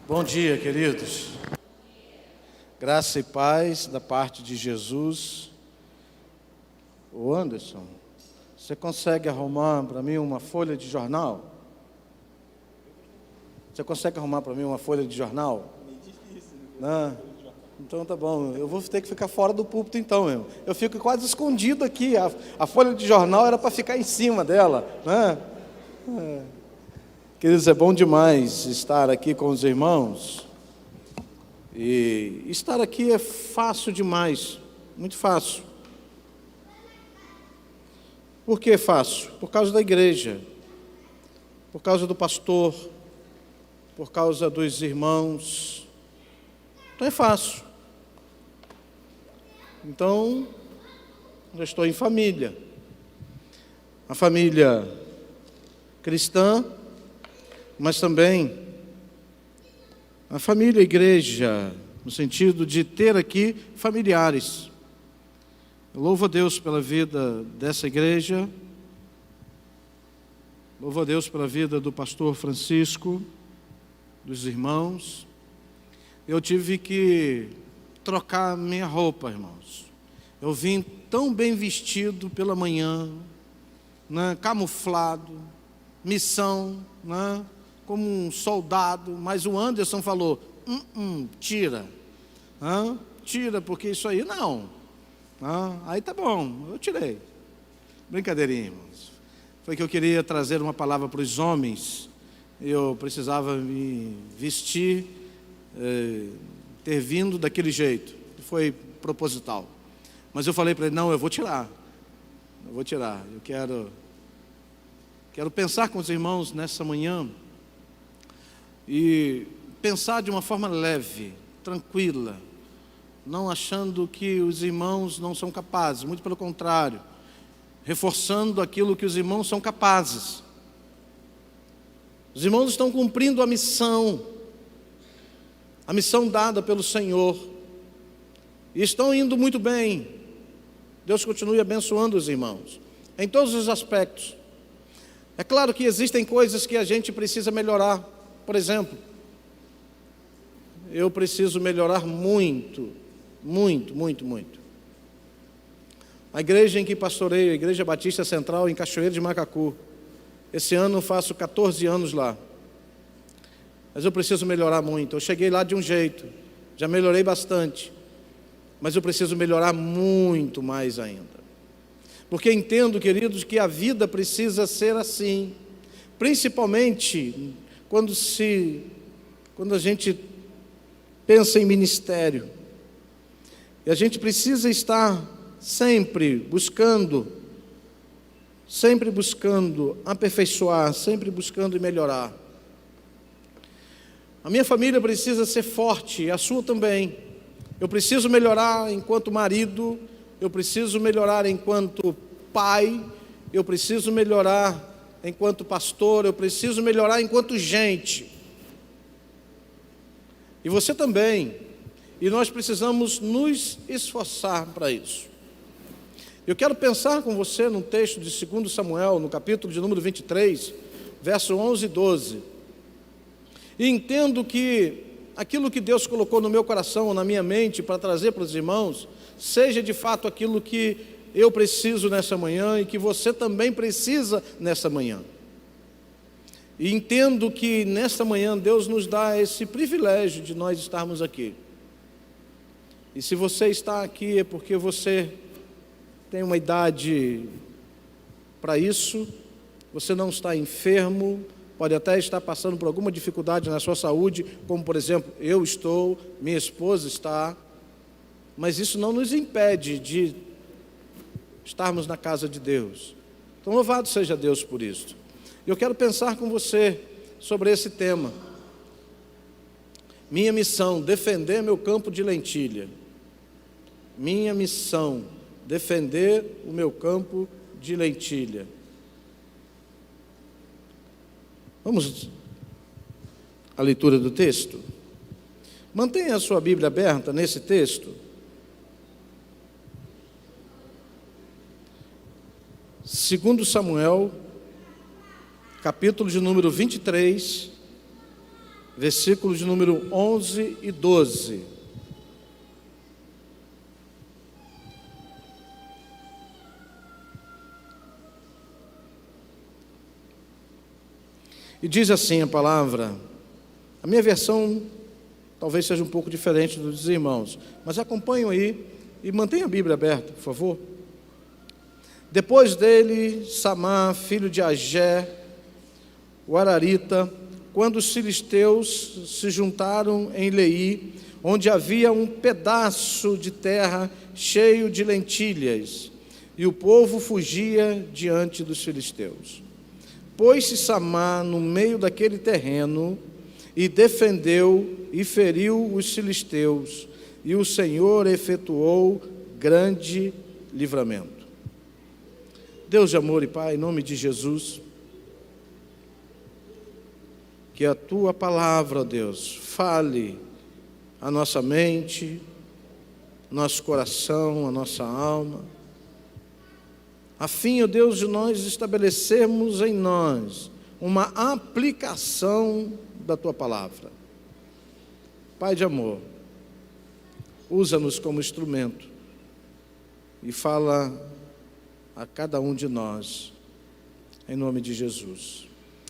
Bom dia, queridos. Graça e paz da parte de Jesus. Ô Anderson, você consegue arrumar para mim uma folha de jornal? Você consegue arrumar para mim uma folha de jornal? Não? Então tá bom, eu vou ter que ficar fora do púlpito então, eu fico quase escondido aqui, a folha de jornal era para ficar em cima dela, né? Queridos, é bom demais estar aqui com os irmãos, e estar aqui é fácil demais, muito fácil. Por que fácil? Por causa da igreja, por causa do pastor, por causa dos irmãos, então é fácil. Então, eu estou em família, a família cristã, mas também a família igreja, no sentido de ter aqui familiares. Eu louvo a Deus pela vida dessa igreja, louvo a Deus pela vida do pastor Francisco, dos irmãos. Eu tive que trocar minha roupa, irmãos. Eu vim tão bem vestido pela manhã, né, camuflado, missão, né, como um soldado, mas o Anderson falou, tira, tira, porque isso aí não. Aí tá bom, eu tirei. Brincadeirinha, irmãos. Foi que eu queria trazer uma palavra para os homens, eu precisava me vestir, ter vindo daquele jeito, foi proposital. Mas eu falei para ele, não, eu vou tirar, eu quero pensar com os irmãos nessa manhã, e pensar de uma forma leve, tranquila, não achando que os irmãos não são capazes, muito pelo contrário, reforçando aquilo que os irmãos são capazes. Os irmãos estão cumprindo a missão dada pelo Senhor, e estão indo muito bem. Deus continue abençoando os irmãos, em todos os aspectos. É claro que existem coisas que a gente precisa melhorar. Por exemplo, eu preciso melhorar muito. A igreja em que pastoreio, a Igreja Batista Central em Cachoeiro de Macacu, esse ano eu faço 14 anos lá. Mas eu preciso melhorar muito. Eu cheguei lá de um jeito, já melhorei bastante, mas eu preciso melhorar muito mais ainda. Porque entendo, queridos, que a vida precisa ser assim, principalmente quando a gente pensa em ministério. E a gente precisa estar sempre buscando aperfeiçoar, sempre buscando melhorar. A minha família precisa ser forte, a sua também. Eu preciso melhorar enquanto marido, eu preciso melhorar enquanto pai, eu preciso melhorar enquanto pastor, eu preciso melhorar enquanto gente. E você também. E nós precisamos nos esforçar para isso. Eu quero pensar com você num texto de 2 Samuel, no capítulo de número 23, verso 11 e 12. E entendo que aquilo que Deus colocou no meu coração, na minha mente, para trazer para os irmãos, seja de fato aquilo que eu preciso nessa manhã e que você também precisa nessa manhã. E entendo que nesta manhã Deus nos dá esse privilégio de nós estarmos aqui. E se você está aqui é porque você tem uma idade para isso, você não está enfermo, pode até estar passando por alguma dificuldade na sua saúde, como por exemplo, eu estou, minha esposa está, mas isso não nos impede de estarmos na casa de Deus. Então louvado seja Deus por isso. Eu quero pensar com você sobre esse tema. Minha missão, defender meu campo de lentilha. Minha missão, defender o meu campo de lentilha. Vamos à leitura do texto? Mantenha a sua Bíblia aberta nesse texto. Segundo Samuel, capítulo de número 23, versículos de número 11 e 12. E diz assim a palavra, a minha versão talvez seja um pouco diferente dos irmãos, mas acompanham aí e mantenha a Bíblia aberta, por favor. Depois dele, Samá, filho de Agé, o Ararita, quando os filisteus se juntaram em Leí, onde havia um pedaço de terra cheio de lentilhas, e o povo fugia diante dos filisteus. Pôs-se Samá no meio daquele terreno, e defendeu e feriu os filisteus, e o Senhor efetuou grande livramento. Deus de amor e Pai, em nome de Jesus, que a Tua palavra, Deus, fale a nossa mente, nosso coração, a nossa alma, a fim, ó Deus, de nós estabelecermos em nós uma aplicação da Tua palavra. Pai de amor, usa-nos como instrumento e fala a cada um de nós, em nome de Jesus.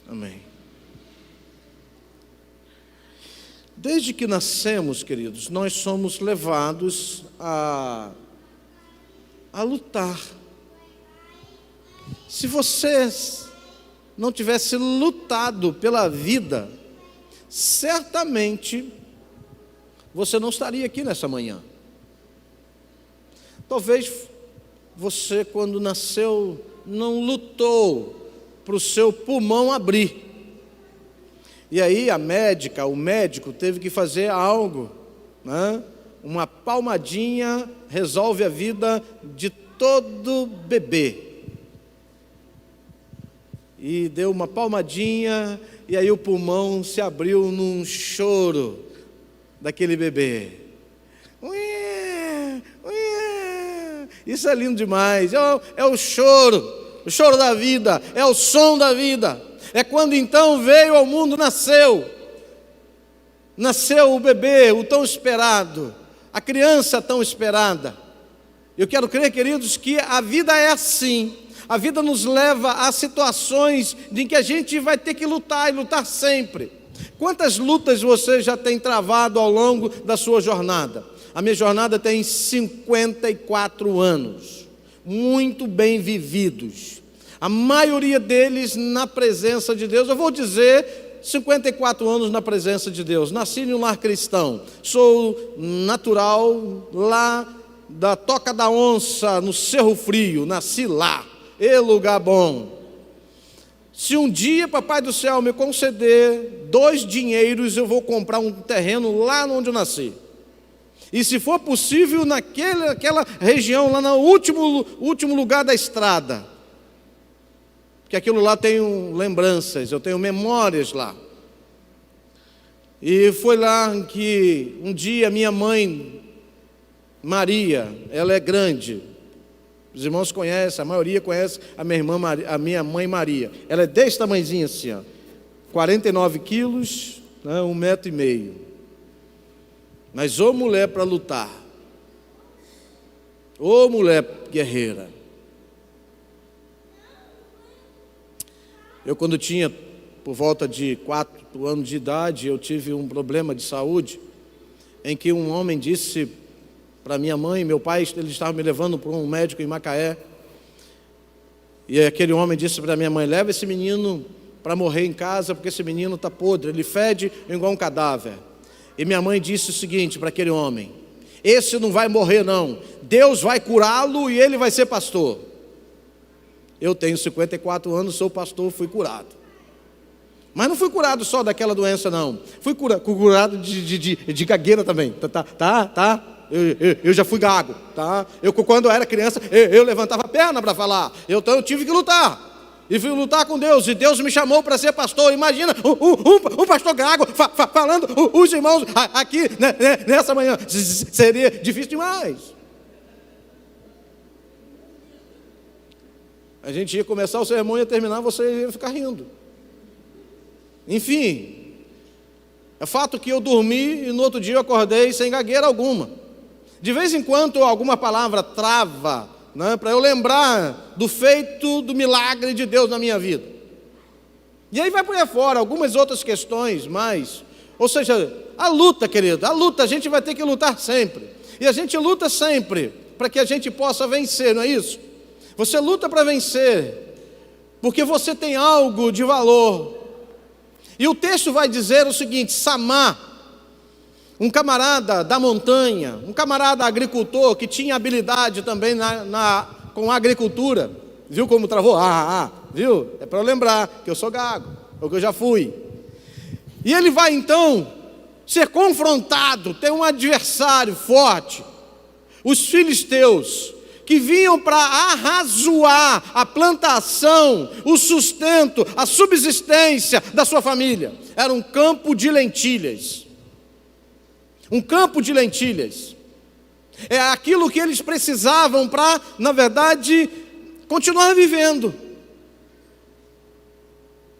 Amém. Desde que nascemos, queridos, nós somos levados a lutar. Se você não tivesse lutado pela vida, certamente você não estaria aqui nessa manhã. Talvez você, quando nasceu, não lutou para o seu pulmão abrir. E aí o médico teve que fazer algo, né? Uma palmadinha resolve a vida de todo bebê. E deu uma palmadinha, e aí o pulmão se abriu num choro daquele bebê. Isso é lindo demais, é o choro da vida, é o som da vida. É quando então veio ao mundo, nasceu o bebê, o tão esperado, a criança tão esperada. Eu quero crer, queridos, que a vida é assim. A vida nos leva a situações em que a gente vai ter que lutar, e lutar sempre. Quantas lutas você já tem travado ao longo da sua jornada? A minha jornada tem 54 anos, muito bem vividos. A maioria deles na presença de Deus. Eu vou dizer 54 anos na presença de Deus. Nasci em um lar cristão. Sou natural lá da Toca da Onça, no Cerro Frio. Nasci lá. E lugar bom. Se um dia, Papai do Céu, me conceder 2 dinheiros, eu vou comprar um terreno lá onde eu nasci. E se for possível, naquela região, lá no último lugar da estrada. Porque aquilo lá tem lembranças, eu tenho memórias lá. E foi lá que um dia minha mãe, Maria, ela é grande. Os irmãos conhecem, a maioria conhece a minha mãe Maria. Ela é desse tamanhozinho assim, ó, 49 quilos, né, 1,5 metro. Mas ô mulher para lutar, ô mulher guerreira. Eu, quando tinha por volta de 4 anos de idade, eu tive um problema de saúde, em que um homem disse para minha mãe, meu pai, ele estava me levando para um médico em Macaé, e aquele homem disse para minha mãe, leva esse menino para morrer em casa, porque esse menino está podre, ele fede igual um cadáver. E minha mãe disse o seguinte para aquele homem, esse não vai morrer não, Deus vai curá-lo e ele vai ser pastor. Eu tenho 54 anos, sou pastor, fui curado. Mas não fui curado só daquela doença não, fui curado de gagueira também, tá? Eu já fui gago, tá? Quando eu era criança, eu levantava a perna para falar, então eu tive que lutar. E fui lutar com Deus, e Deus me chamou para ser pastor. Imagina, um pastor gago falando os irmãos aqui nessa manhã. Seria difícil demais. A gente ia começar o sermão e ia terminar, você ia ficar rindo. Enfim, é fato que eu dormi e no outro dia eu acordei sem gagueira alguma. De vez em quando alguma palavra trava, né, para eu lembrar do feito, do milagre de Deus na minha vida. E aí vai por aí fora algumas outras questões mais. Ou seja, a luta, querido, a luta, a gente vai ter que lutar sempre. E a gente luta sempre para que a gente possa vencer, não é isso? Você luta para vencer, porque você tem algo de valor. E o texto vai dizer o seguinte: Samá, um camarada da montanha, um camarada agricultor que tinha habilidade também com a agricultura. Viu como travou? Viu? É para eu lembrar que eu sou gago, ou que eu já fui. E ele vai então ser confrontado, tem um adversário forte, os filisteus, que vinham para arrazoar a plantação, o sustento, a subsistência da sua família. Era um campo de lentilhas. Um campo de lentilhas. É aquilo que eles precisavam para, na verdade, continuar vivendo.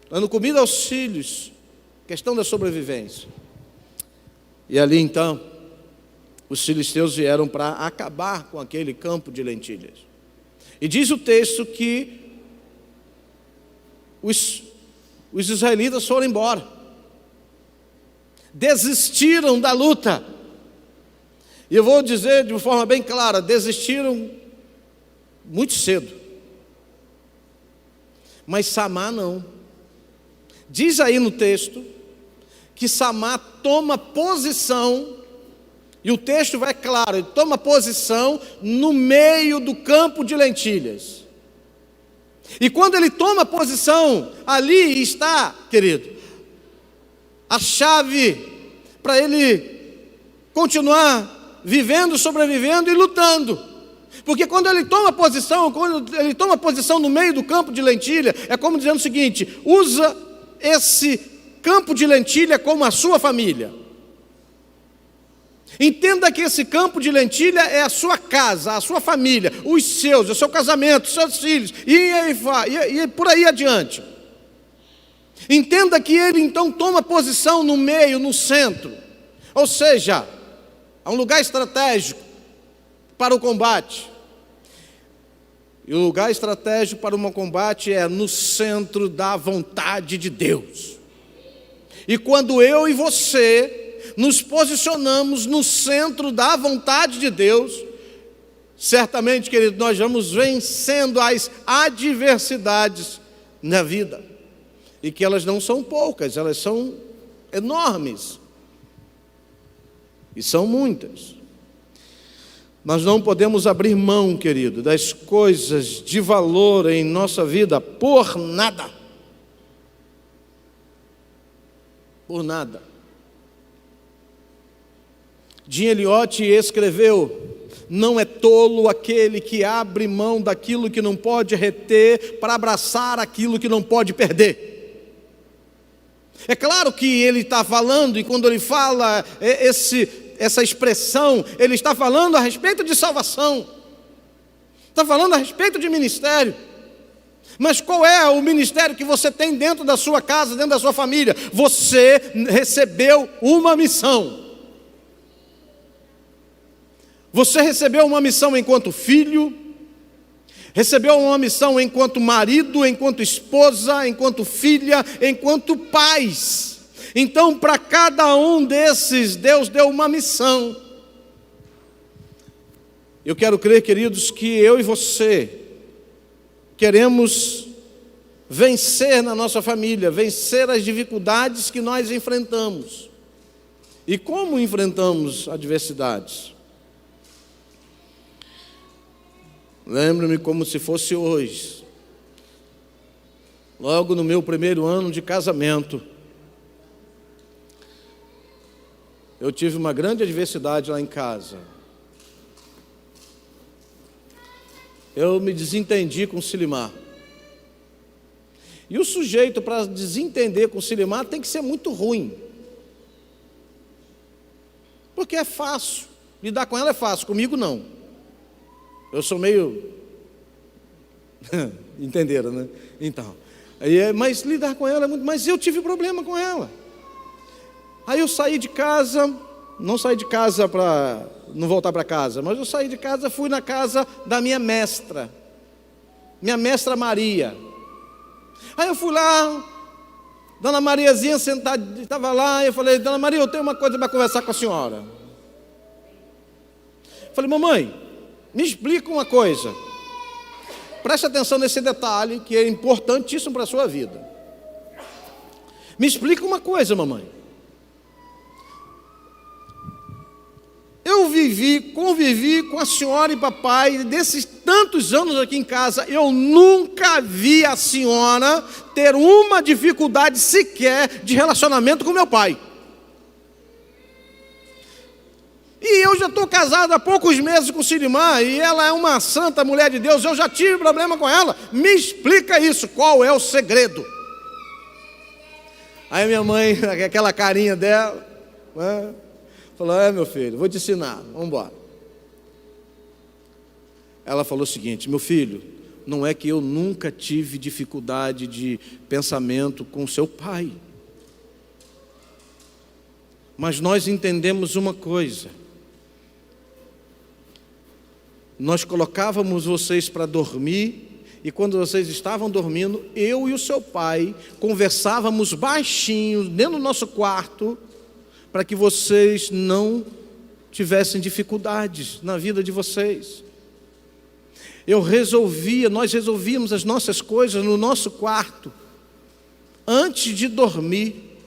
Dando comida aos filhos. Questão da sobrevivência. E ali então, os filisteus vieram para acabar com aquele campo de lentilhas. E diz o texto que os israelitas foram embora. Desistiram da luta. E eu vou dizer de uma forma bem clara, desistiram muito cedo. Mas Samá não. Diz aí no texto que Samá toma posição, e o texto vai claro, ele toma posição no meio do campo de lentilhas. E quando ele toma posição, ali está, querido, a chave para ele continuar vivendo, sobrevivendo e lutando. Porque quando ele toma posição no meio do campo de lentilha, é como dizendo o seguinte: usa esse campo de lentilha como a sua família. Entenda que esse campo de lentilha é a sua casa, a sua família, os seus, o seu casamento, os seus filhos, e por aí adiante. Entenda que ele então toma posição no meio, no centro, ou seja, há um lugar estratégico para o combate. E o lugar estratégico para um combate é no centro da vontade de Deus. E quando eu e você nos posicionamos no centro da vontade de Deus, certamente, querido, nós vamos vencendo as adversidades na vida. E que elas não são poucas, elas são enormes. E são muitas. Nós não podemos abrir mão, querido, das coisas de valor em nossa vida por nada. Por nada. Jim Elliot escreveu: não é tolo aquele que abre mão daquilo que não pode reter para abraçar aquilo que não pode perder. É claro que ele está falando, e quando ele fala essa expressão, ele está falando a respeito de salvação, está falando a respeito de ministério. Mas qual é o ministério que você tem dentro da sua casa, dentro da sua família? Você recebeu uma missão. Você recebeu uma missão enquanto filho, recebeu uma missão enquanto marido, enquanto esposa, enquanto filha, enquanto pais. Então, para cada um desses, Deus deu uma missão. Eu quero crer, queridos, que eu e você queremos vencer na nossa família, vencer as dificuldades que nós enfrentamos. E como enfrentamos adversidades? Lembro-me como se fosse hoje. Logo no meu primeiro ano de casamento, eu tive uma grande adversidade lá em casa. Eu me desentendi com o Silimar. E o sujeito, para desentender com o Silimar, tem que ser muito ruim. Porque é fácil. Lidar com ela é fácil, comigo não. Eu sou meio Entenderam, né? Então, mas lidar com ela é muito... Mas eu tive problema com ela. Aí eu saí de casa, não saí de casa para não voltar para casa, mas eu saí de casa, fui na casa da minha mestra Maria. Aí eu fui lá, Dona Mariazinha sentada, estava lá, eu falei: Dona Maria, eu tenho uma coisa para conversar com a senhora. Falei: mamãe, me explica uma coisa. Preste atenção nesse detalhe que é importantíssimo para a sua vida. Me explica uma coisa, mamãe. Eu convivi com a senhora e papai desses tantos anos aqui em casa. Eu nunca vi a senhora ter uma dificuldade sequer de relacionamento com meu pai. E eu já estou casado há poucos meses com Sirimã, e ela é uma santa mulher de Deus, eu já tive problema com ela. Me explica isso, qual é o segredo? Aí minha mãe, aquela carinha dela, né, falou: meu filho, vou te ensinar, vamos embora. Ela falou o seguinte: meu filho, não é que eu nunca tive dificuldade de pensamento com seu pai, mas nós entendemos uma coisa. Nós colocávamos vocês para dormir, e quando vocês estavam dormindo, eu e o seu pai conversávamos baixinho dentro do nosso quarto, para que vocês não tivessem dificuldades na vida de vocês. Nós resolvíamos as nossas coisas no nosso quarto, antes de dormir,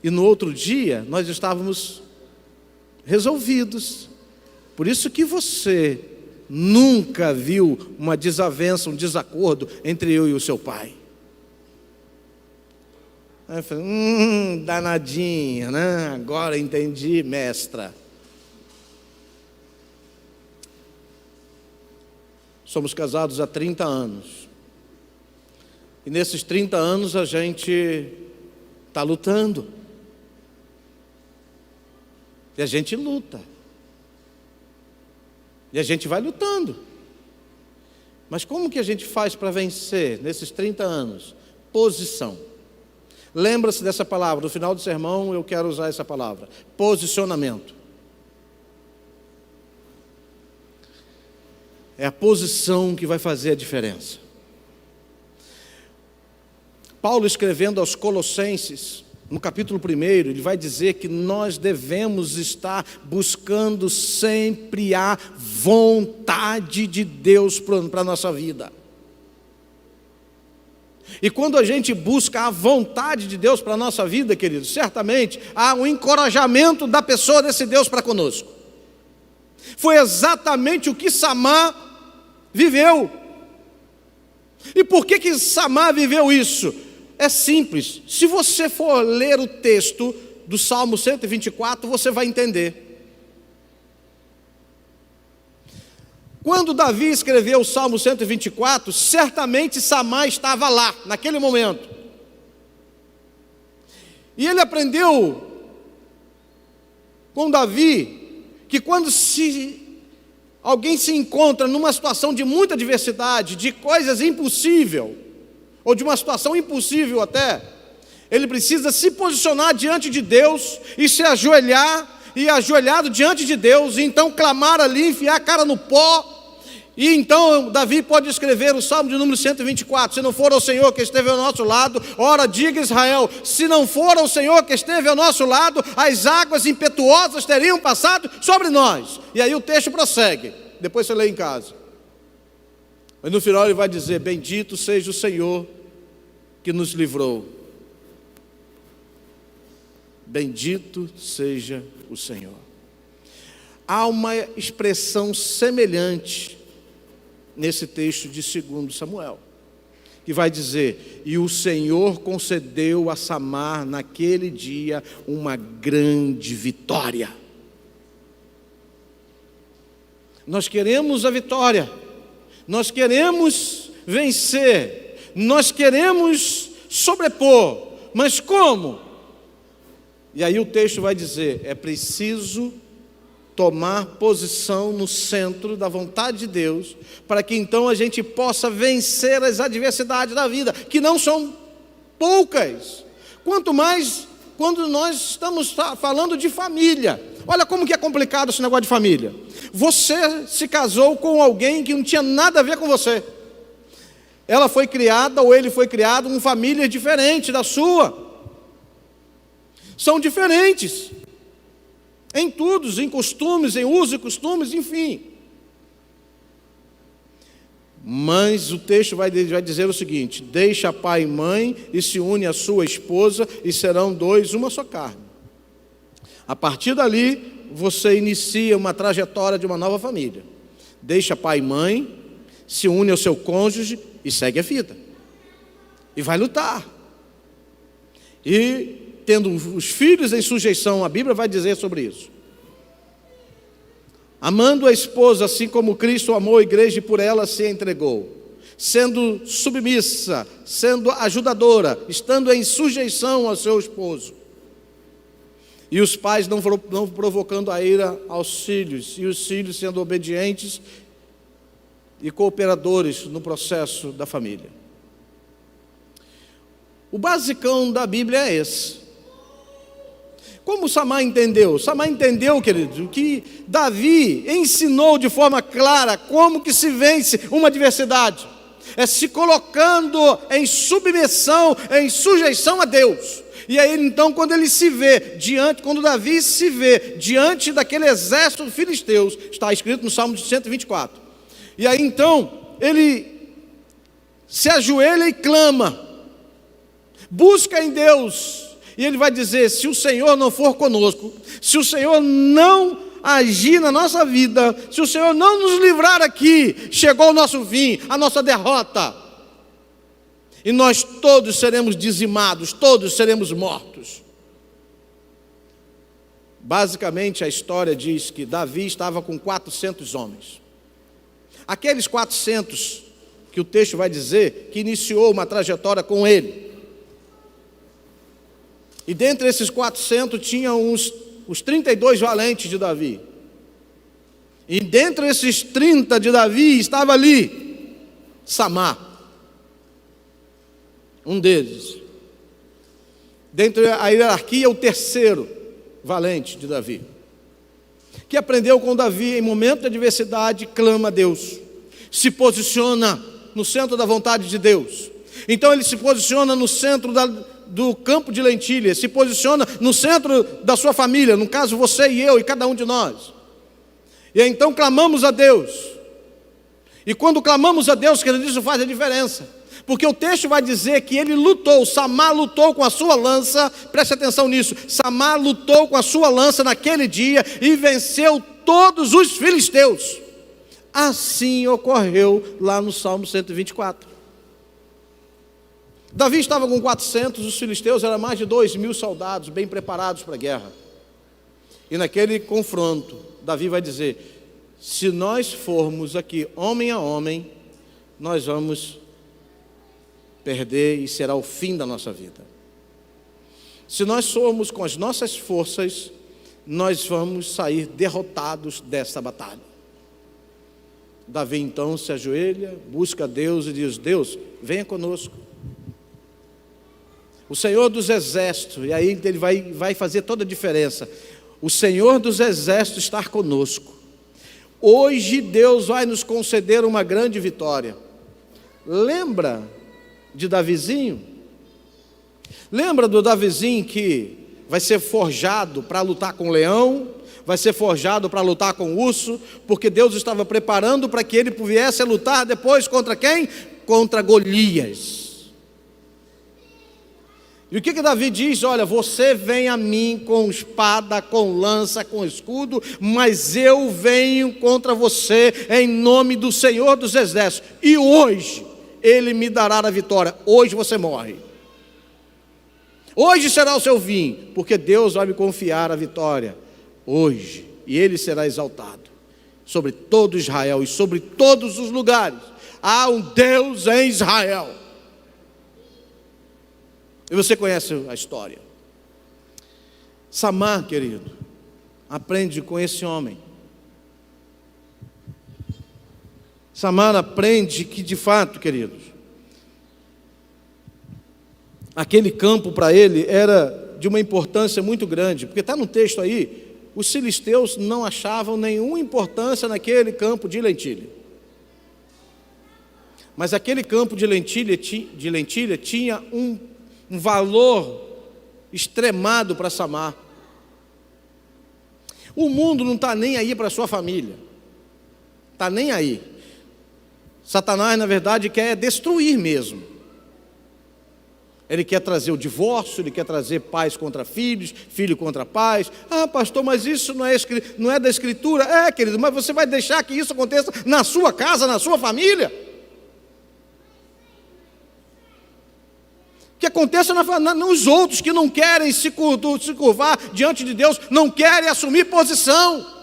e no outro dia nós estávamos resolvidos. Por isso que você nunca viu uma desavença, um desacordo entre eu e o seu pai. Aí eu falei: danadinha, né? Agora entendi, mestra. Somos casados há 30 anos. E nesses 30 anos a gente está lutando. E a gente luta. E a gente vai lutando. Mas como que a gente faz para vencer nesses 30 anos? Posição. Lembra-se dessa palavra, no final do sermão eu quero usar essa palavra: posicionamento. É a posição que vai fazer a diferença. Paulo, escrevendo aos Colossenses, no capítulo 1, ele vai dizer que nós devemos estar buscando sempre a vontade de Deus para a nossa vida. E quando a gente busca a vontade de Deus para a nossa vida, queridos, certamente há um encorajamento da pessoa desse Deus para conosco. Foi exatamente o que Samar viveu. E por que Samar viveu isso? É simples. Se você for ler o texto do Salmo 124, você vai entender. Quando Davi escreveu o Salmo 124, certamente Samar estava lá, naquele momento. E ele aprendeu com Davi que quando alguém se encontra numa situação de muita adversidade, de coisas impossíveis, ou de uma situação impossível até, ele precisa se posicionar diante de Deus e se ajoelhar, e ajoelhado diante de Deus, e então clamar ali, enfiar a cara no pó. E então Davi pode escrever o Salmo de número 124: se não for o Senhor que esteve ao nosso lado, ora diga Israel, se não for o Senhor que esteve ao nosso lado, as águas impetuosas teriam passado sobre nós. E aí o texto prossegue, depois você lê em casa. Mas no final ele vai dizer: bendito seja o Senhor que nos livrou. Bendito seja o Senhor. Há uma expressão semelhante nesse texto de 2 Samuel, que vai dizer: e o Senhor concedeu a Samar naquele dia uma grande vitória. Nós queremos a vitória, nós queremos vencer, nós queremos sobrepor, mas como? E aí o texto vai dizer: é preciso tomar posição no centro da vontade de Deus, para que então a gente possa vencer as adversidades da vida, que não são poucas. Quanto mais quando nós estamos falando de família. Olha como que é complicado esse negócio de família. Você se casou com alguém que não tinha nada a ver com você. Ela foi criada, ou ele foi criado, com família diferente da sua. São diferentes. Em tudo, em costumes, em uso e costumes, enfim. Mas o texto vai dizer o seguinte: deixa pai e mãe e se une à sua esposa e serão dois uma só carne. A partir dali, você inicia uma trajetória de uma nova família. Deixa pai e mãe, se une ao seu cônjuge e segue a vida. E vai lutar. E tendo os filhos em sujeição, a Bíblia vai dizer sobre isso. Amando a esposa assim como Cristo amou a igreja e por ela se entregou. Sendo submissa, sendo ajudadora, estando em sujeição ao seu esposo. E os pais não provocando a ira aos filhos, e os filhos sendo obedientes e cooperadores no processo da família. O basicão da Bíblia é esse. Como Samar entendeu? Samar entendeu, querido, que Davi ensinou de forma clara como que se vence uma adversidade. É se colocando em submissão, em sujeição a Deus. E aí então, quando Davi se vê diante daquele exército de filisteus, está escrito no Salmo 124. E aí então, ele se ajoelha e clama, busca em Deus. E ele vai dizer: se o Senhor não for conosco, se o Senhor não agir na nossa vida, se o Senhor não nos livrar aqui, chegou o nosso fim, a nossa derrota. E nós todos seremos dizimados, todos seremos mortos. Basicamente a história diz que Davi estava com 400 homens. Aqueles 400 que o texto vai dizer que iniciou uma trajetória com ele. E dentre esses 400 tinha os 32 valentes de Davi. E dentre esses 30 de Davi estava ali Samar. Um deles. Dentro da hierarquia, o terceiro valente de Davi. Que aprendeu com Davi em momento de adversidade, clama a Deus. Se posiciona no centro da vontade de Deus. Então ele se posiciona no centro do campo de lentilhas, se posiciona no centro da sua família, no caso você e eu e cada um de nós. E então clamamos a Deus. E quando clamamos a Deus, querido, isso faz a diferença. Porque o texto vai dizer que ele lutou, Samar lutou com a sua lança, preste atenção nisso, Samar lutou com a sua lança naquele dia e venceu todos os filisteus. Assim ocorreu lá no Salmo 124. Davi estava com 400, os filisteus eram mais de 2.000 soldados, bem preparados para a guerra. E naquele confronto, Davi vai dizer: se nós formos aqui homem a homem, nós vamos perder e será o fim da nossa vida. Se nós formos com as nossas forças, nós vamos sair derrotados dessa batalha. Davi então se ajoelha, busca Deus e diz: Deus, venha conosco. O Senhor dos exércitos, e aí ele vai fazer toda a diferença. O Senhor dos exércitos está conosco. Hoje Deus vai nos conceder uma grande vitória. Lembra de Davizinho? Lembra do Davizinho que vai ser forjado para lutar com o leão, vai ser forjado para lutar com o urso, porque Deus estava preparando para que ele viesse a lutar depois contra quem? Contra Golias. E o que Davi diz? Olha, você vem a mim com espada, com lança, com escudo, mas eu venho contra você em nome do Senhor dos exércitos. E hoje Ele me dará a vitória. Hoje você morre. Hoje será o seu fim, porque Deus vai me confiar a vitória. Hoje. E Ele será exaltado sobre todo Israel e sobre todos os lugares. Há um Deus em Israel. E você conhece a história. Samar, querido, aprende com esse homem Samar aprende que, de fato, queridos, aquele campo para ele era de uma importância muito grande, porque está no texto aí, os filisteus não achavam nenhuma importância naquele campo de lentilha. Mas aquele campo de lentilha tinha um valor extremado para Samar. O mundo não está nem aí para a sua família, está nem aí. Satanás, na verdade, quer destruir mesmo. Ele quer trazer o divórcio, ele quer trazer pais contra filhos, filho contra pais. Ah, pastor, mas isso não é da Escritura. É, querido, mas você vai deixar que isso aconteça na sua casa, na sua família? Que aconteça nos outros que não querem se curvar diante de Deus, não querem assumir posição.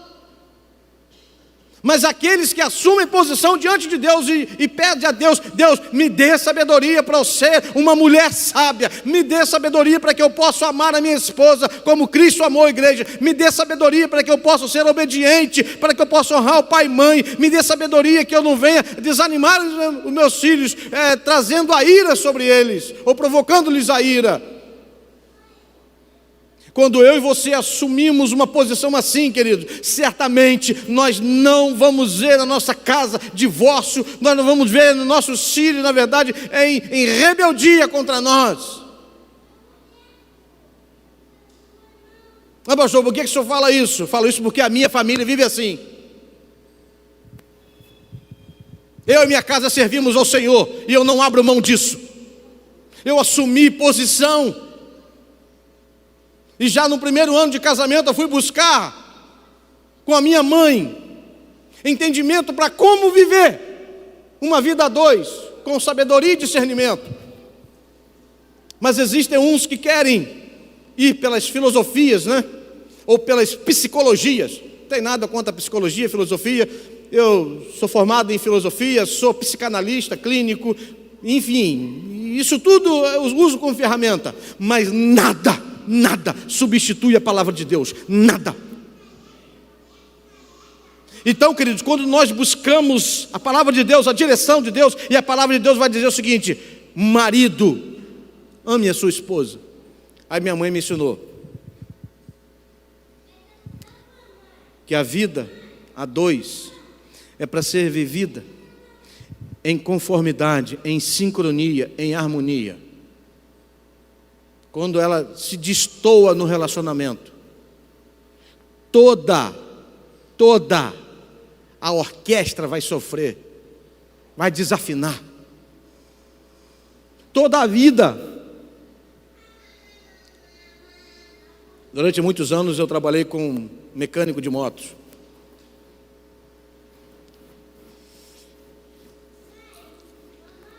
Mas aqueles que assumem posição diante de Deus e pedem a Deus, Deus, me dê sabedoria para eu ser uma mulher sábia, me dê sabedoria para que eu possa amar a minha esposa como Cristo amou a igreja, me dê sabedoria para que eu possa ser obediente, para que eu possa honrar o pai e mãe, me dê sabedoria que eu não venha desanimar os meus filhos, trazendo a ira sobre eles, ou provocando-lhes a ira. Quando eu e você assumimos uma posição assim, queridos, certamente nós não vamos ver na nossa casa divórcio, nós não vamos ver nos nossos filhos, na verdade, em rebeldia contra nós. Mas pastor, por que o senhor fala isso? Eu falo isso porque a minha família vive assim. Eu e minha casa servimos ao Senhor e eu não abro mão disso. Eu assumi posição. E já no primeiro ano de casamento eu fui buscar com a minha mãe entendimento para como viver uma vida a dois, com sabedoria e discernimento. Mas existem uns que querem ir pelas filosofias, né? Ou pelas psicologias. Não tem nada contra a psicologia, filosofia. Eu sou formado em filosofia, sou psicanalista, clínico, enfim, isso tudo eu uso como ferramenta, mas nada substitui a palavra de Deus, nada. Então, queridos, quando nós buscamos a palavra de Deus, a direção de Deus, e a palavra de Deus vai dizer o seguinte: marido, ame a sua esposa. Aí minha mãe me ensinou que a vida a dois é para ser vivida em conformidade, em sincronia, em harmonia. Quando ela se destoa no relacionamento, toda a orquestra vai sofrer, vai desafinar. Toda a vida. Durante muitos anos eu trabalhei com mecânico de motos.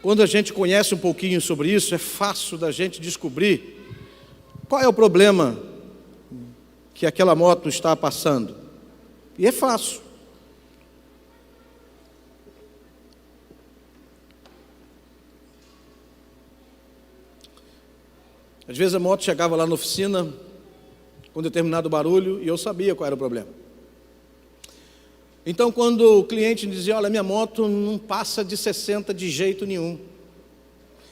Quando a gente conhece um pouquinho sobre isso, é fácil da gente descobrir qual é o problema que aquela moto está passando. E é fácil. Às vezes a moto chegava lá na oficina com determinado barulho e eu sabia qual era o problema. Então, quando o cliente dizia: olha, minha moto não passa de 60 de jeito nenhum.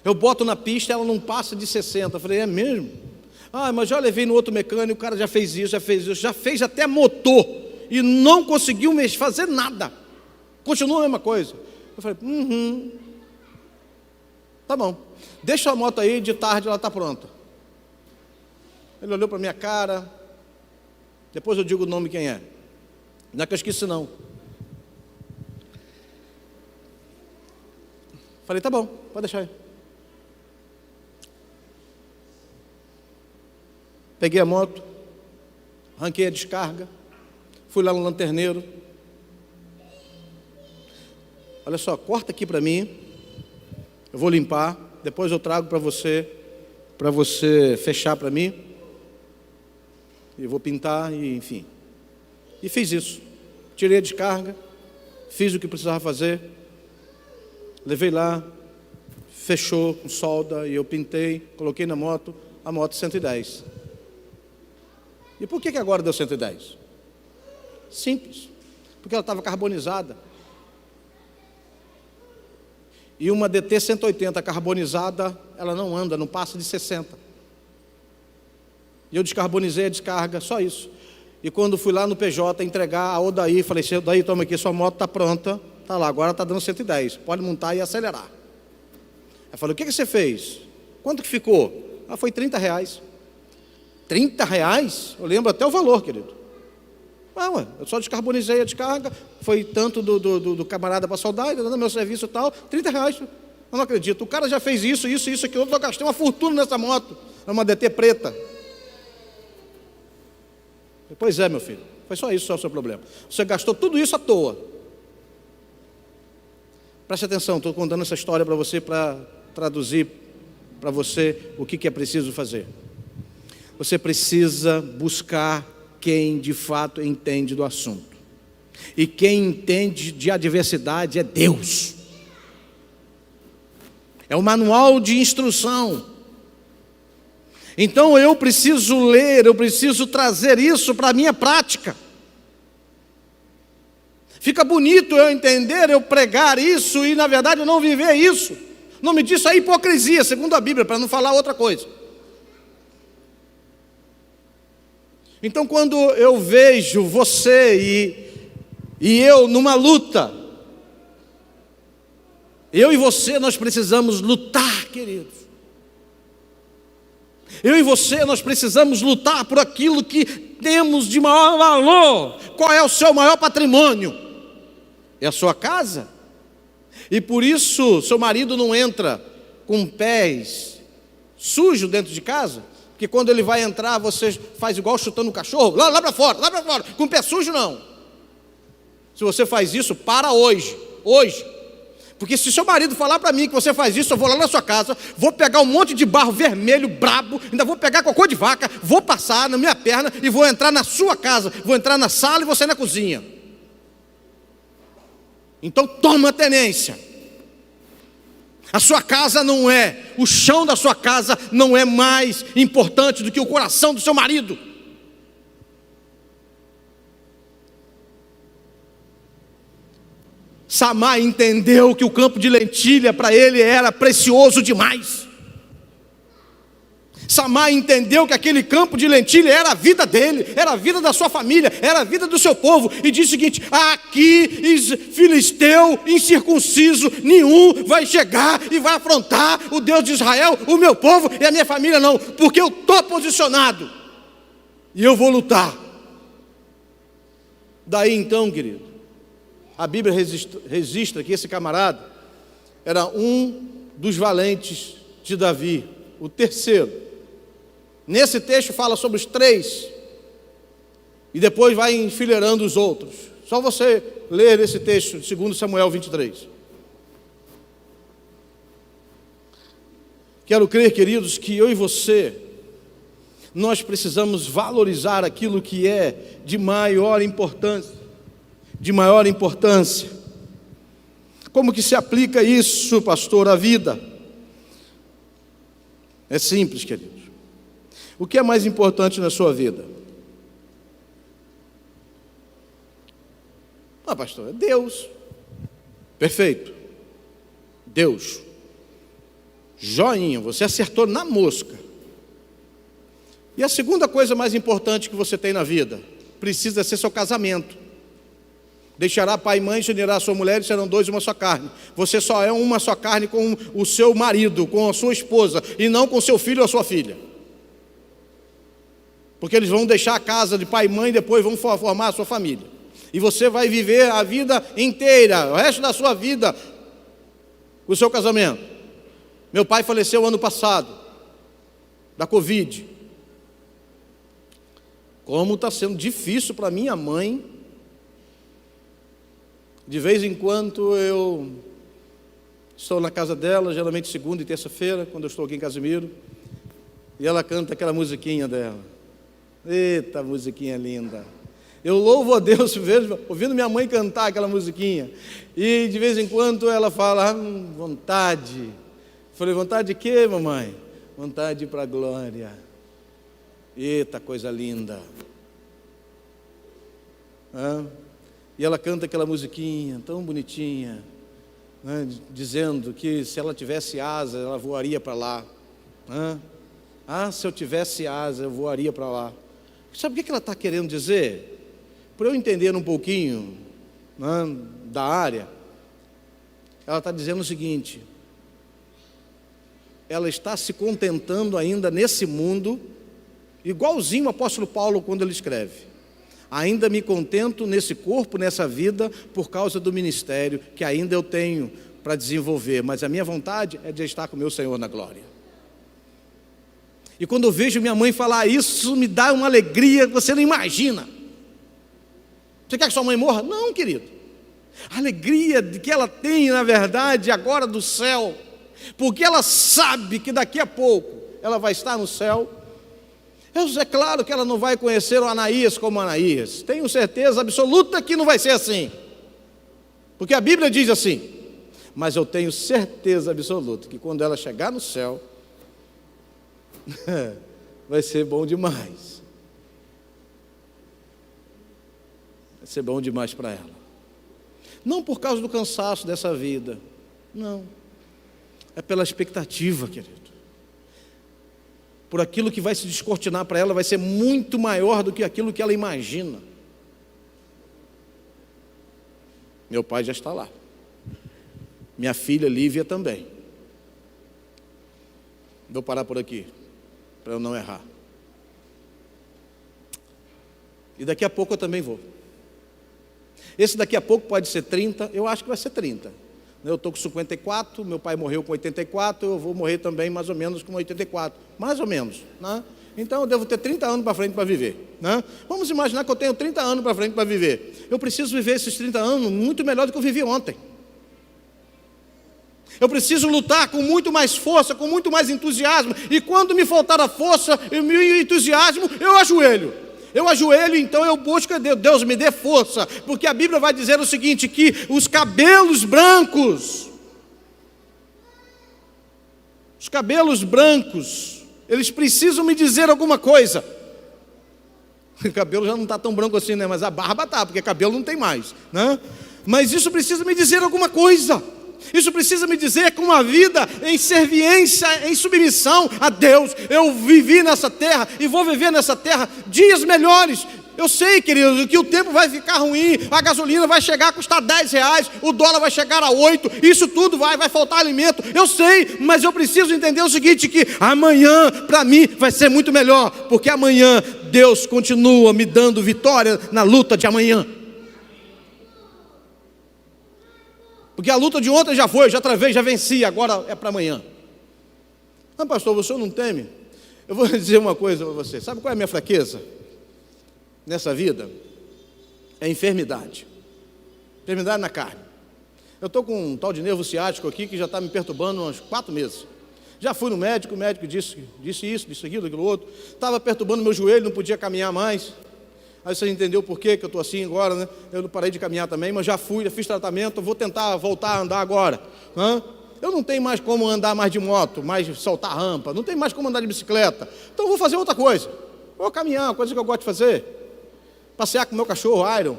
Eu boto na pista, ela não passa de 60. Eu falei: é mesmo? Ah, mas já levei no outro mecânico, o cara já fez isso, já fez até motor e não conseguiu fazer nada. Continua a mesma coisa. Eu falei: tá bom, deixa a moto aí, de tarde ela está pronta. Ele olhou para a minha cara, depois eu digo o nome quem é. Não é que eu esqueci não. Falei: tá bom, pode deixar aí. Peguei a moto, arranquei a descarga, fui lá no lanterneiro. Olha só, corta aqui para mim, eu vou limpar, depois eu trago para você fechar para mim. Eu vou pintar e enfim. E fiz isso. Tirei a descarga, fiz o que precisava fazer, levei lá, fechou com solda e eu pintei, coloquei na moto, a moto 110. E por que agora deu 110? Simples, porque ela estava carbonizada. E uma DT 180 carbonizada, ela não anda, não passa de 60. E eu descarbonizei a descarga, só isso. E quando fui lá no PJ entregar a Odaí, falei, seu Odaí, toma aqui, sua moto está pronta, está lá, agora está dando 110, pode montar e acelerar. Eu falei, o que você fez? Quanto que ficou? Ah, foi R$30. R$30? Eu lembro até o valor, querido. Ah, ué, eu só descarbonizei a descarga, foi tanto do camarada para soldar, dando meu serviço e tal, R$30. Eu não acredito, o cara já fez isso, aquilo, eu gastei uma fortuna nessa moto, é uma DT preta. Pois é, meu filho, foi só isso, só o seu problema. Você gastou tudo isso à toa. Preste atenção, estou contando essa história para você, para traduzir para você o que é preciso fazer. Você precisa buscar quem de fato entende do assunto. E quem entende de adversidade é Deus. É o manual de instrução. Então eu preciso ler, eu preciso trazer isso para a minha prática. Fica bonito eu entender, eu pregar isso e na verdade eu não viver isso. O nome disso é hipocrisia, segundo a Bíblia, para não falar outra coisa. Então quando eu vejo você e eu numa luta, eu e você nós precisamos lutar, queridos. Eu e você, nós precisamos lutar por aquilo que temos de maior valor. Qual é o seu maior patrimônio? É a sua casa. E por isso, seu marido não entra com pés sujos dentro de casa, porque quando ele vai entrar, você faz igual chutando um cachorro, lá para fora, com pé sujo não. Se você faz isso, para hoje. Porque se seu marido falar para mim que você faz isso, eu vou lá na sua casa, vou pegar um monte de barro vermelho, brabo, ainda vou pegar cocô de vaca, vou passar na minha perna e vou entrar na sua casa, vou entrar na sala e você na cozinha. Então toma tenência. A sua casa não é, o chão da sua casa não é mais importante do que o coração do seu marido. Samar entendeu que o campo de lentilha para ele era precioso demais. Samar entendeu que aquele campo de lentilha era a vida dele, era a vida da sua família, era a vida do seu povo, e disse o seguinte: aqui, filisteu incircunciso nenhum vai chegar e vai afrontar o Deus de Israel, o meu povo e a minha família não, porque eu estou posicionado, e eu vou lutar. Daí então, querido, a Bíblia registra que esse camarada era um dos valentes de Davi, o terceiro. Nesse texto fala sobre os três, e depois vai enfileirando os outros. Só você ler esse texto de 2 Samuel 23. Quero crer, queridos, que eu e você, nós precisamos valorizar aquilo que é de maior importância. Como que se aplica isso, pastor, à vida? É simples, queridos. O que é mais importante na sua vida? Ah, pastor, é Deus. Perfeito. Deus. Joinha, você acertou na mosca. E a segunda coisa mais importante que você tem na vida precisa ser seu casamento. Deixará pai e mãe, se unirá a sua mulher e serão dois uma só carne. Você só é uma só carne com o seu marido, com a sua esposa, e não com seu filho ou a sua filha. Porque eles vão deixar a casa de pai e mãe e depois vão formar a sua família. E você vai viver a vida inteira, o resto da sua vida, com o seu casamento. Meu pai faleceu ano passado, da Covid. Como está sendo difícil para minha mãe. De vez em quando eu estou na casa dela, geralmente segunda e terça-feira, quando eu estou aqui em Casimiro, e ela canta aquela musiquinha dela. Eita, musiquinha linda. Eu louvo a Deus ouvindo minha mãe cantar aquela musiquinha. E de vez em quando ela fala, vontade. Eu falei, vontade de quê, mamãe? Vontade de ir para a glória. Eita, coisa linda. E ela canta aquela musiquinha tão bonitinha. né, dizendo que se ela tivesse asa, ela voaria para lá. Se eu tivesse asa, eu voaria para lá. Sabe o que ela está querendo dizer? Por eu entender um pouquinho, né, da área, ela está dizendo o seguinte: ela está se contentando ainda nesse mundo, igualzinho o apóstolo Paulo quando ele escreve: ainda me contento nesse corpo, nessa vida, por causa do ministério que ainda eu tenho para desenvolver, mas a minha vontade é de estar com o meu Senhor na glória. E quando eu vejo minha mãe falar isso, me dá uma alegria que você não imagina. Você quer que sua mãe morra? Não, querido. A alegria de que ela tem, na verdade, agora do céu, porque ela sabe que daqui a pouco ela vai estar no céu. É claro que ela não vai conhecer o Anaías como Anaías, tenho certeza absoluta que não vai ser assim, porque a Bíblia diz assim. Mas eu tenho certeza absoluta que quando ela chegar no céu, vai ser bom demais. Vai ser bom demais para ela. Não por causa do cansaço dessa vida, não. É pela expectativa, querido. Por aquilo que vai se descortinar para ela, vai ser muito maior do que aquilo que ela imagina. Meu pai já está lá. Minha filha Lívia também. Vou parar por aqui, para eu não errar. E daqui a pouco eu também vou. Esse daqui a pouco pode ser 30, eu acho que vai ser 30. Eu estou com 54, meu pai morreu com 84, eu vou morrer também mais ou menos com 84. Mais ou menos, né? Então eu devo ter 30 anos para frente para viver, né? Vamos imaginar que eu tenho 30 anos para frente para viver. Eu preciso viver esses 30 anos muito melhor do que eu vivi ontem. Eu preciso lutar com muito mais força, com muito mais entusiasmo. E quando me faltar a força e o entusiasmo, eu ajoelho. Então eu busco a Deus. Deus me dê força, porque a Bíblia vai dizer o seguinte, que os cabelos brancos, eles precisam me dizer alguma coisa. O cabelo já não está tão branco assim, né? Mas a barba está, porque cabelo não tem mais, né? Mas isso precisa me dizer alguma coisa. Isso precisa me dizer que uma vida em serviência, em submissão a Deus. Eu vivi nessa terra e vou viver nessa terra dias melhores. Eu sei, querido, que o tempo vai ficar ruim, a gasolina vai chegar a custar R$10, o dólar vai chegar a 8, isso tudo vai faltar alimento. Eu sei, mas eu preciso entender o seguinte, que amanhã para mim vai ser muito melhor, porque amanhã Deus continua me dando vitória na luta de amanhã. Porque a luta de ontem já foi, já travei, já venci, agora é para amanhã. Mas pastor, você não teme? Eu vou dizer uma coisa para você. Sabe qual é a minha fraqueza nessa vida? É enfermidade. Enfermidade na carne. Eu estou com um tal de nervo ciático aqui que já está me perturbando há uns 4 meses. Já fui no médico, o médico disse isso, disse aquilo outro. Estava perturbando meu joelho, não podia caminhar mais. Aí você entendeu por que eu estou assim agora, né? Eu não parei de caminhar também, mas já fiz tratamento, vou tentar voltar a andar agora. Eu não tenho mais como andar mais de moto, mais saltar rampa, não tenho mais como andar de bicicleta. Então eu vou fazer outra coisa. Vou caminhar, coisa que eu gosto de fazer. Passear com o meu cachorro, Iron.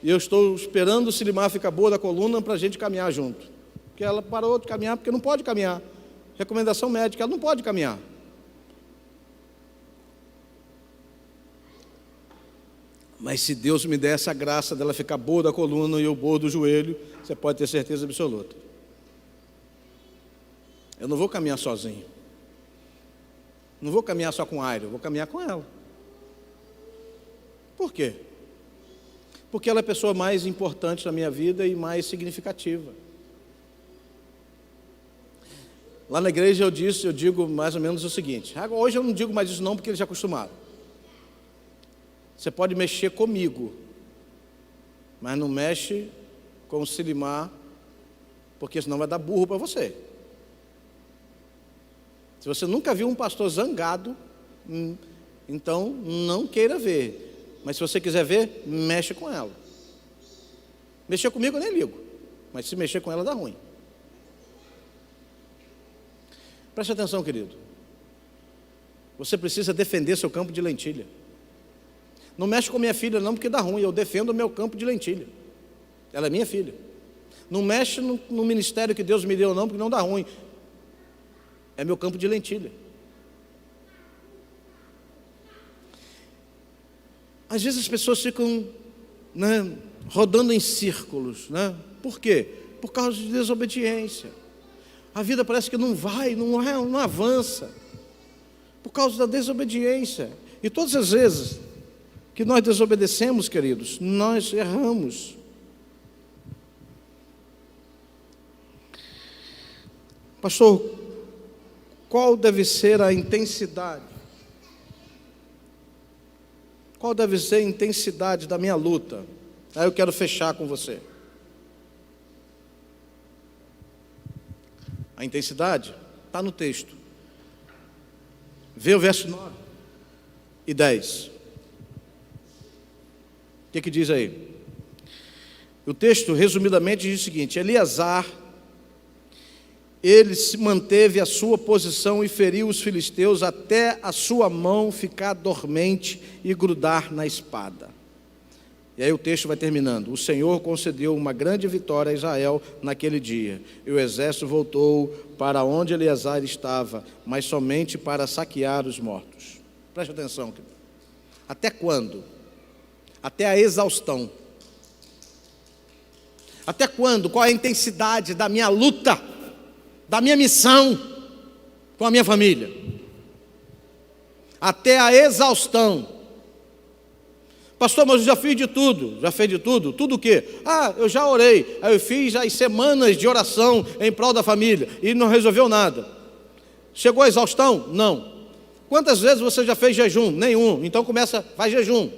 E eu estou esperando o Silimar ficar boa da coluna para a gente caminhar junto. Porque ela parou de caminhar porque não pode caminhar. Recomendação médica, ela não pode caminhar. Mas se Deus me der essa graça dela ficar boa da coluna e eu boa do joelho, você pode ter certeza absoluta. Eu não vou caminhar sozinho. Não vou caminhar só com Airo, eu vou caminhar com ela. Por quê? Porque ela é a pessoa mais importante da minha vida e mais significativa. Lá na igreja eu digo mais ou menos o seguinte. Hoje eu não digo mais isso não, porque eles já acostumaram. Você pode mexer comigo, mas não mexe com o Silimar, porque senão vai dar burro para você. Se você nunca viu um pastor zangado, então não queira ver. Mas se você quiser ver, mexe com ela. Mexer comigo eu nem ligo, mas se mexer com ela dá ruim. Preste atenção, querido. Você precisa defender seu campo de lentilha. Não mexe com minha filha não, porque dá ruim. Eu defendo o meu campo de lentilha. Ela é minha filha. Não mexe no ministério que Deus me deu não, porque não dá ruim. É meu campo de lentilha. Às vezes as pessoas ficam, rodando em círculos, Por quê? Por causa de desobediência. A vida parece que não vai, não avança, por causa da desobediência. E todas as vezes que nós desobedecemos, queridos, nós erramos. Pastor, qual deve ser a intensidade? Qual deve ser a intensidade da minha luta? Aí eu quero fechar com você. A intensidade está no texto. Vê o verso 9 e 10. O que diz aí? O texto, resumidamente, diz o seguinte: Eleazar, ele se manteve a sua posição e feriu os filisteus até a sua mão ficar dormente e grudar na espada. E aí o texto vai terminando. O Senhor concedeu uma grande vitória a Israel naquele dia. E o exército voltou para onde Eleazar estava, mas somente para saquear os mortos. Preste atenção. Até quando? Até a exaustão. Até quando? Qual é a intensidade da minha luta, da minha missão com a minha família? Até a exaustão. Pastor, mas eu já fiz de tudo. Já fez de tudo? Tudo o quê? Eu já orei. Aí eu fiz as semanas de oração em prol da família e não resolveu nada. Chegou a exaustão? Não. Quantas vezes você já fez jejum? Nenhum. Então faz jejum.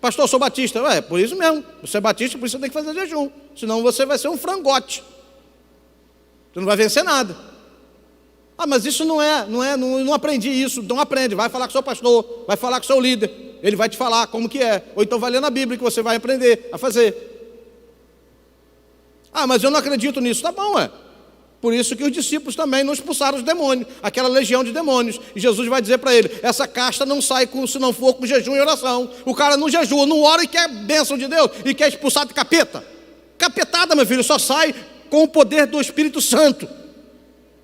Pastor, eu sou batista. É por isso mesmo. Você é batista, por isso você tem que fazer jejum. Senão você vai ser um frangote. Você não vai vencer nada. Mas isso não aprendi isso. Então aprende, vai falar com o seu pastor, vai falar com o seu líder, ele vai te falar como que é. Ou então vai ler na Bíblia que você vai aprender a fazer. Mas eu não acredito nisso. Tá bom, Por isso que os discípulos também não expulsaram os demônios, aquela legião de demônios. E Jesus vai dizer para ele: essa casta não sai se não for com jejum e oração. O cara não jejua, não ora e quer bênção de Deus, e quer expulsar de capeta. Capetada, meu filho, só sai com o poder do Espírito Santo.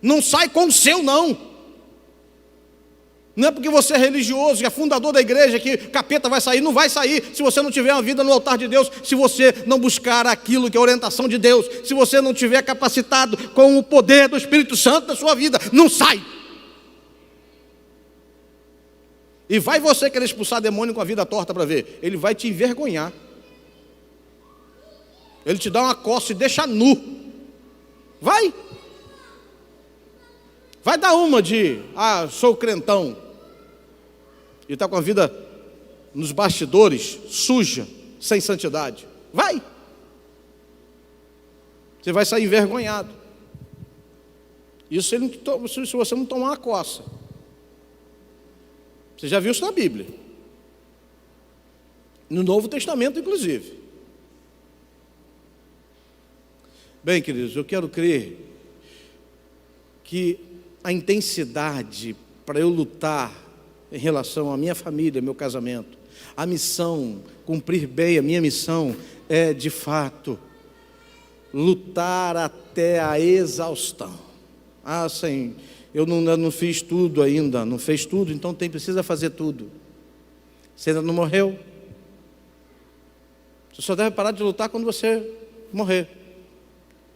Não sai com o seu, não. Não é porque você é religioso, que é fundador da igreja, que capeta vai sair. Não vai sair se você não tiver uma vida no altar de Deus, se você não buscar aquilo que é a orientação de Deus, se você não tiver capacitado com o poder do Espírito Santo na sua vida. Não sai. E vai você querer expulsar demônio com a vida torta para ver. Ele vai te envergonhar. Ele te dá uma coça e deixa nu. Vai dar uma de, sou crentão, e está com a vida nos bastidores, suja, sem santidade. Vai! Você vai sair envergonhado. Isso se você não tomar uma coça. Você já viu isso na Bíblia. No Novo Testamento, inclusive. Bem, queridos, eu quero crer que a intensidade para eu lutar em relação à minha família, meu casamento, a missão, cumprir bem a minha missão, é de fato lutar até a exaustão. Senhor, eu não fiz tudo ainda, não fez tudo, então precisa fazer tudo. Você ainda não morreu? Você só deve parar de lutar quando você morrer.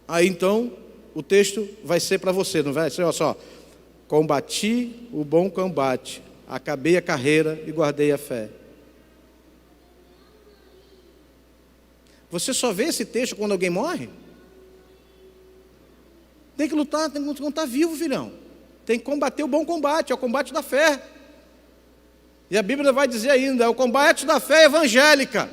Aí então o texto vai ser para você, não vai ser? Olha só. Combati o bom combate, acabei a carreira e guardei a fé. Você só vê esse texto quando alguém morre? Tem que lutar, tem que estar vivo, filhão. Tem que combater o bom combate, é o combate da fé. E a Bíblia vai dizer ainda, é o combate da fé evangélica.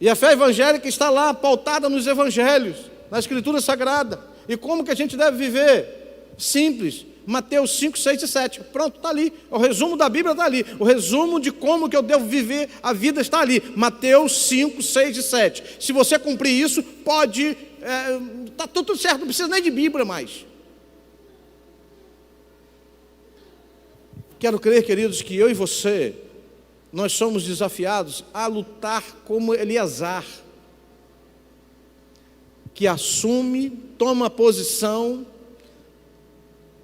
E a fé evangélica está lá, pautada nos evangelhos, na Escritura Sagrada. E como que a gente deve viver? Simples. Mateus 5, 6 e 7. Pronto, está ali. O resumo da Bíblia está ali. O resumo de como que eu devo viver a vida está ali. Mateus 5, 6 e 7. Se você cumprir isso, pode... Está tudo certo, não precisa nem de Bíblia mais. Quero crer, queridos, que eu e você, nós somos desafiados a lutar como Eleazar, que assume, toma posição,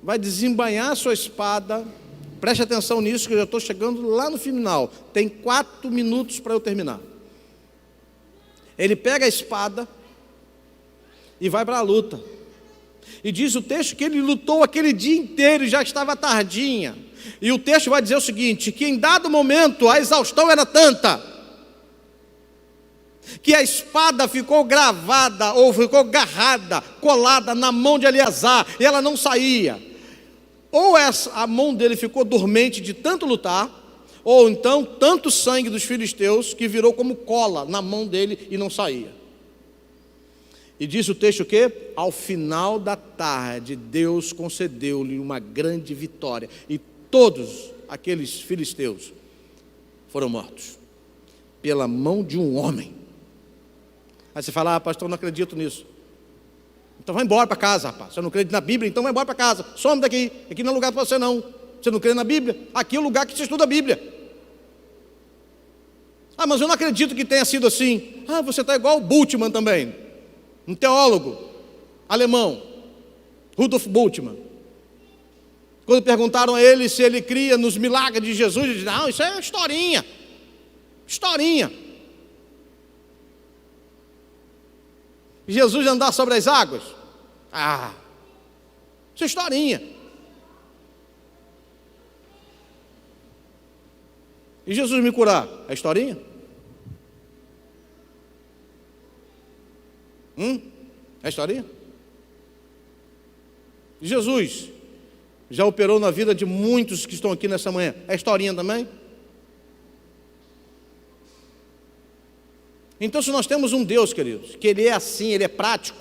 vai desembainhar sua espada. Preste atenção nisso, que eu já estou chegando lá no final. Tem 4 minutos para eu terminar. Ele pega a espada e vai para a luta. E diz o texto que ele lutou aquele dia inteiro e já estava tardinha. E o texto vai dizer o seguinte, que em dado momento a exaustão era tanta, que a espada ficou gravada, ou ficou agarrada, colada na mão de Eleazar, e ela não saía. Ou a mão dele ficou dormente de tanto lutar, ou então tanto sangue dos filisteus, que virou como cola na mão dele e não saía. E diz o texto que, ao final da tarde, Deus concedeu-lhe uma grande vitória, e todos aqueles filisteus foram mortos pela mão de um homem. Aí você fala, pastor, não acredito nisso. Então vai embora para casa, rapaz. Você não crê na Bíblia, então vai embora para casa. Some daqui, aqui não é lugar para você não. Você não crê na Bíblia? Aqui é o lugar que você estuda a Bíblia. Ah, mas eu não acredito que tenha sido assim. Ah, você está igual o Bultmann também, um teólogo alemão, Rudolf Bultmann. Quando perguntaram a ele se ele cria nos milagres de Jesus, ele disse, não, isso é historinha. Historinha. Jesus andar sobre as águas? Ah, isso é historinha. E Jesus me curar? É historinha? É historinha? Jesus já operou na vida de muitos que estão aqui nessa manhã. É historinha também? Então, se nós temos um Deus, queridos, que Ele é assim, Ele é prático,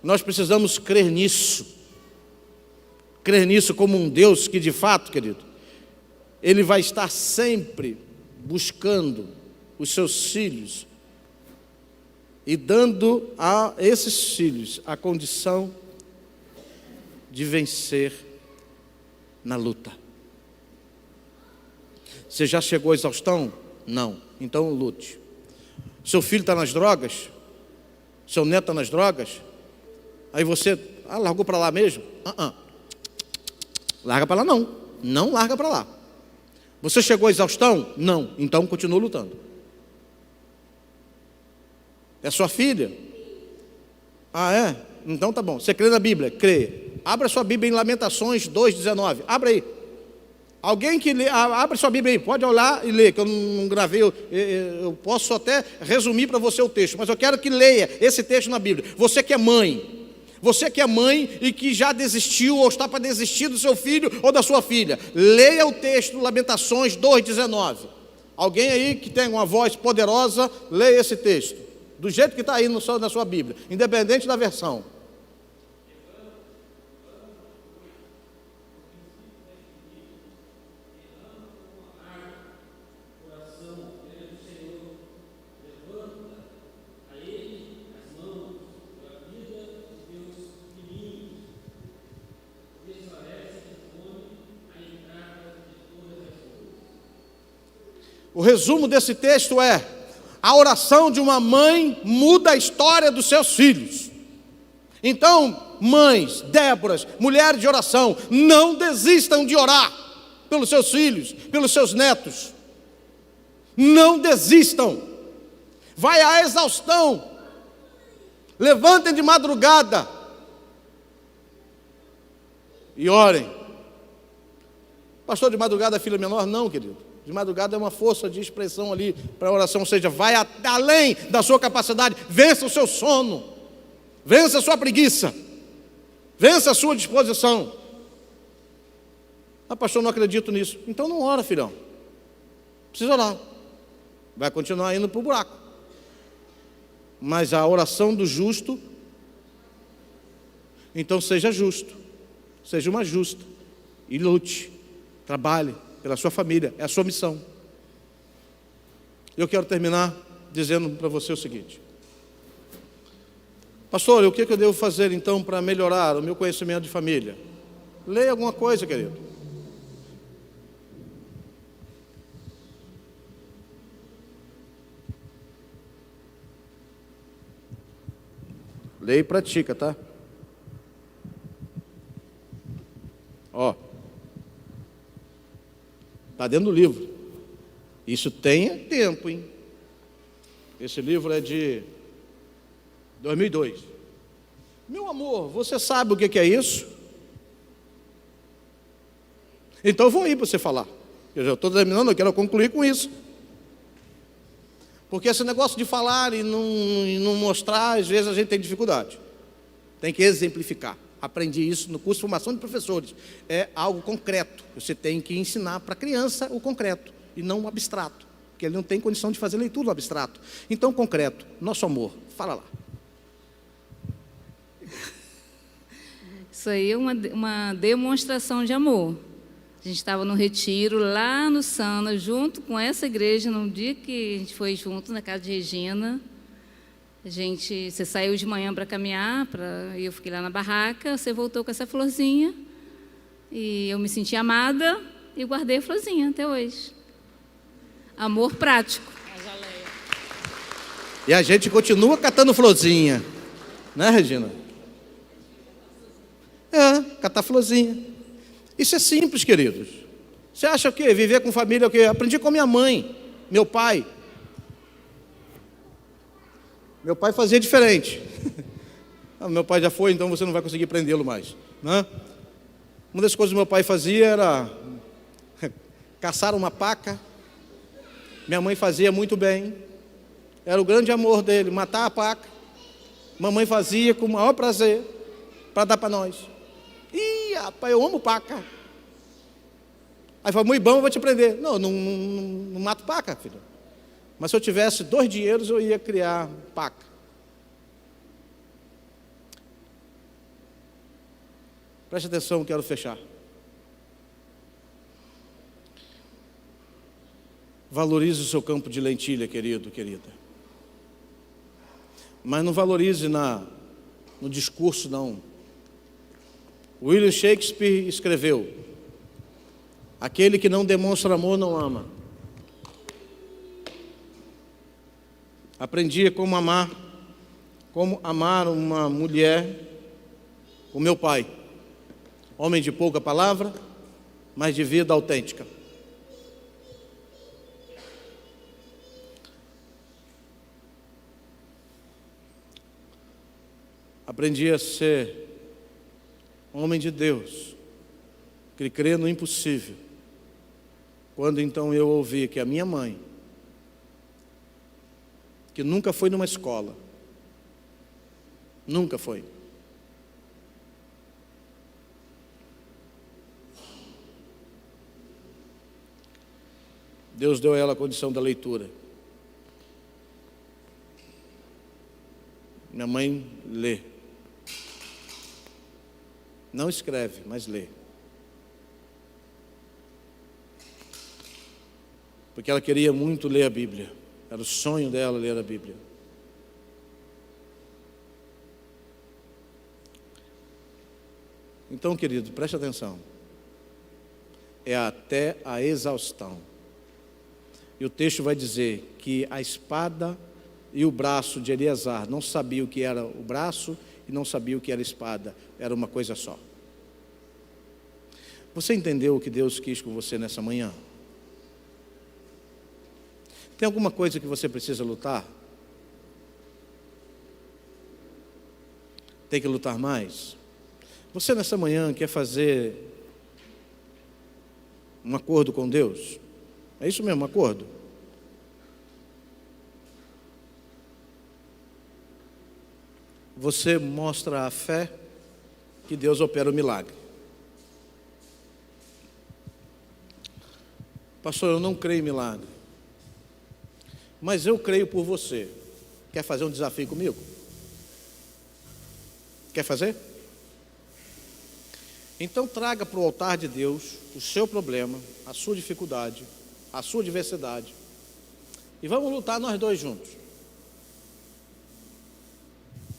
nós precisamos crer nisso como um Deus que, de fato, querido, Ele vai estar sempre buscando os seus filhos e dando a esses filhos a condição de vencer na luta. Você já chegou à exaustão? Não, então lute. Seu filho está nas drogas? Seu neto está nas drogas? Aí você, largou para lá mesmo? Larga para lá não, não larga para lá. Você chegou à exaustão? Não, então continua lutando. É sua filha? Ah, é? Então tá bom. Você crê na Bíblia? Crê. Abra sua Bíblia em Lamentações 2,19. Abra aí. Alguém que lê, abre sua Bíblia aí, pode olhar e ler, que eu não gravei, eu posso até resumir para você o texto, mas eu quero que leia esse texto na Bíblia. Você que é mãe e que já desistiu ou está para desistir do seu filho ou da sua filha, leia o texto, Lamentações 2,19. Alguém aí que tem uma voz poderosa, leia esse texto, do jeito que está aí na sua Bíblia, independente da versão. O resumo desse texto é: a oração de uma mãe muda a história dos seus filhos. Então, mães, Déboras, mulheres de oração, não desistam de orar pelos seus filhos, pelos seus netos. Não desistam. Vai à exaustão. Levantem de madrugada e orem. Pastor, de madrugada é filha menor? Não, querido. De madrugada é uma força de expressão ali para a oração, ou seja, vai além da sua capacidade, vença o seu sono, vença a sua preguiça, vença a sua disposição. Ah, pastor, não acredito nisso. Então não ora, filhão. Precisa orar. Vai continuar indo para o buraco. Mas a oração do justo, então seja justo, seja uma justa, e lute, trabalhe pela sua família, é a sua missão. Eu quero terminar dizendo para você o seguinte: pastor, o que eu devo fazer então para melhorar o meu conhecimento de família? Leia alguma coisa, querido. Lê e pratica, tá? Ó. Está dentro do livro. Isso tenha tempo, hein? Esse livro é de 2002. Meu amor, você sabe o que é isso? Então eu vou ir para você falar. Eu já estou terminando, eu quero concluir com isso. Porque esse negócio de falar e não mostrar, às vezes a gente tem dificuldade. Tem que exemplificar. Aprendi isso no curso de formação de professores. É algo concreto. Você tem que ensinar para a criança o concreto e não o abstrato. Porque ele não tem condição de fazer leitura do abstrato. Então, concreto, nosso amor. Fala lá. Isso aí é uma demonstração de amor. A gente estava no retiro lá no Sana, junto com essa igreja, no dia que a gente foi junto na casa de Regina. Você saiu de manhã para caminhar, eu fiquei lá na barraca, você voltou com essa florzinha, e eu me senti amada e guardei a florzinha até hoje. Amor prático. E a gente continua catando florzinha, né, Regina? Catar florzinha. Isso é simples, queridos. Você acha o quê? Viver com família é o quê? Aprendi com minha mãe, meu pai. Meu pai fazia diferente. Meu pai já foi, então você não vai conseguir prendê-lo mais, né? Uma das coisas que meu pai fazia era caçar uma paca. Minha mãe fazia muito bem. Era o grande amor dele, matar a paca. Mamãe fazia com o maior prazer para dar para nós. Ih, rapaz, eu amo paca. Aí falou, muito bom, eu vou te prender. Não mato paca, filho. Mas se eu tivesse 2 dinheiros, eu ia criar paca. Preste atenção, quero fechar. Valorize o seu campo de lentilha, querido, querida. Mas não valorize no discurso, não. William Shakespeare escreveu: aquele que não demonstra amor não ama. Aprendi como amar uma mulher, o meu pai, homem de pouca palavra, mas de vida autêntica. Aprendi a ser homem de Deus, que crê no impossível, quando então eu ouvi que a minha mãe, que nunca foi numa escola, nunca foi, Deus deu a ela a condição da leitura. Minha mãe lê. Não escreve, mas lê. Porque ela queria muito ler a Bíblia. Era o sonho dela ler a Bíblia. Então, querido, preste atenção. É até a exaustão. E o texto vai dizer que a espada e o braço de Eleazar não sabia o que era o braço e não sabia o que era a espada. Era uma coisa só. Você entendeu o que Deus quis com você nessa manhã? Tem alguma coisa que você precisa lutar? Tem que lutar mais? Você nessa manhã quer fazer um acordo com Deus? É isso mesmo, um acordo? Você mostra a fé que Deus opera o milagre. Pastor, eu não creio em milagre, mas eu creio por você. Quer fazer um desafio comigo? Quer fazer? Então traga para o altar de Deus o seu problema, a sua dificuldade, a sua adversidade, e vamos lutar nós dois juntos.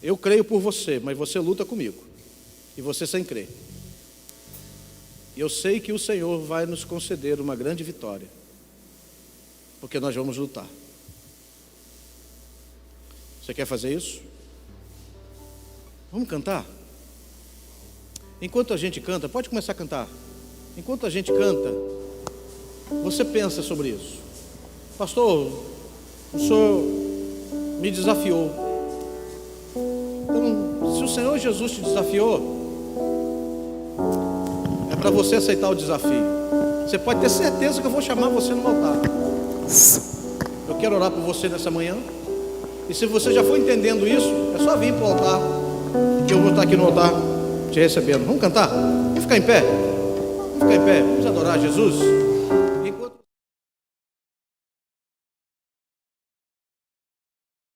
Eu creio por você, mas você luta comigo, e você sem crer. E eu sei que o Senhor vai nos conceder uma grande vitória, porque nós vamos lutar. Você quer fazer isso? Vamos cantar? Enquanto a gente canta, pode começar a cantar. Enquanto a gente canta, você pensa sobre isso. Pastor, o Senhor me desafiou. Então, se o Senhor Jesus te desafiou, é para você aceitar o desafio. Você pode ter certeza que eu vou chamar você no altar. Eu quero orar por você nessa manhã. E se você já for entendendo isso, é só vir para o altar, que eu vou estar aqui no altar te recebendo. Vamos cantar? Vamos ficar em pé? Vamos ficar em pé, vamos adorar Jesus.